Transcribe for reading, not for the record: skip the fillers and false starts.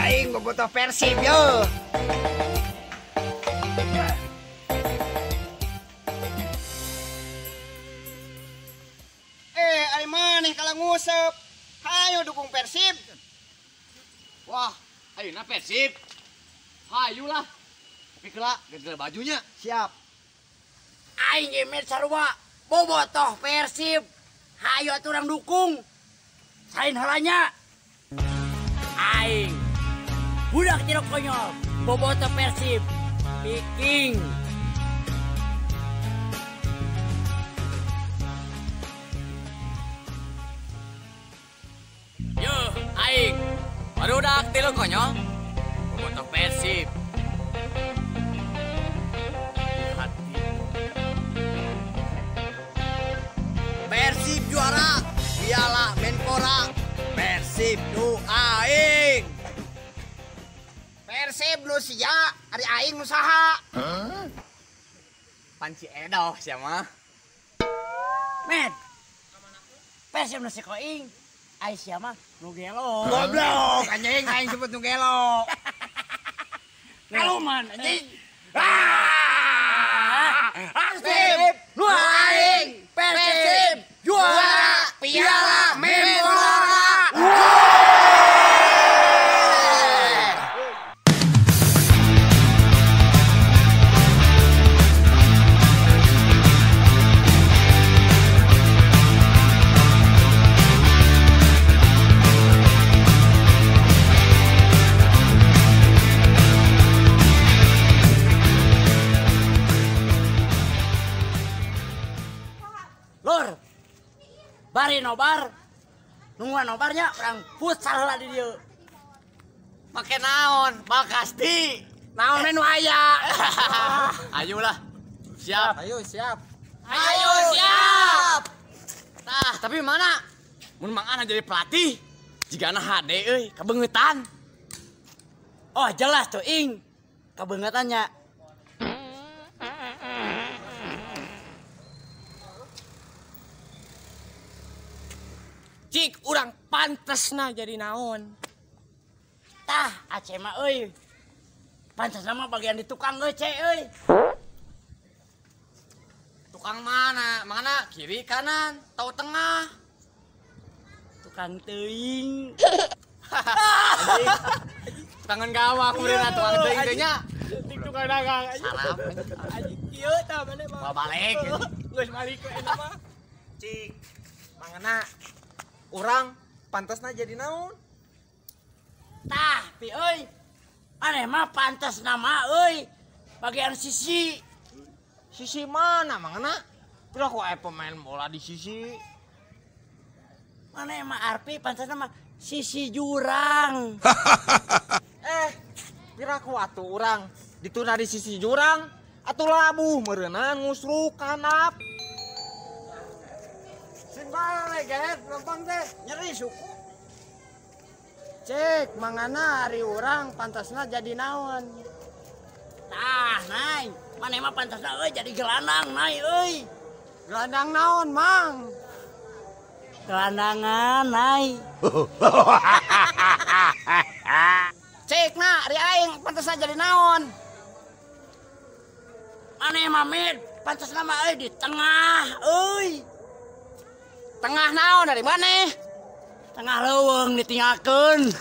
Aing bobotoh Persib yo. Ari maneh kalau ngusep. Hayo dukung Persib. Wah, ayeuna Persib. Hayulah. Tapi kelak ganti bajunya. Siap. Aing gemet sarua bobotoh Persib. Hayu atuh urang dukung. Sain halanya. Aing budak tirok konyol bobotoh Persib. Viking. Yo, aing. Barudak tilu konyol. Bobotoh Persib. Hati. Persib juara. Piala Menpora. Persib nu aing. Persib nu sia, ari aing nu saha? Panci edoh siapa? Med. Persib nu sikoing. Ai sia mah nu gelo. Goblok, anjing aing sebut nu gelo. Kaluman anjing. Persib nu aing. Persib juara Piala Menpora. Lur. Bari nobar. Nungguan nobarnya orang futsal lah di dieu. Make naon? Makasti. Naon nu aya? Ayulah. Siap. Ayo siap. Ayo siap. Nah, tapi mana? Mun Mang Ana jadi pelatih, jigana HD euy, kabeungetan. Oh jelas tuh ing. Kabeungetannya. Cik, urang pantesna jadi naon? Tah, Aceh mah euy. Pantasna mah bagian di tukang euy, Ce euy. Tukang mana? Mana? Kiri, kanan, atau tengah? Tukang teuing. Tangan gawang udah tukang teuing teh nya. Tukang dagang. Sarap. Anjing kieu tah mana mah. Bawa balik. Geus balik ke eta mah. Cik, mangana urang pantasna jadi naon? Tah, pi euy. Aneh mah pantas nama euy. Bagian sisi. Sisi mana mangana? Pira kok aya pemain bola di sisi? Mana mah Arpi pantas nama sisi jurang. Pira ku atuh urang dituna di sisi jurang atuh labuh meureunna ngusruk kanap. Simbale get gampang teh nyeri suku. Cek mangana hari urang pantasna jadi naon? Tah, nai. Mana mah pantasna euy jadi gelandang, nai euy. Gelandang naon, Mang? Gelandangan, nai. Cek na, ari aing pantasna jadi naon? Mana mah Mid, pantasna mah euy di tengah, euy. Tengah naon dari mana? Tengah leuweung ditinggalkeun.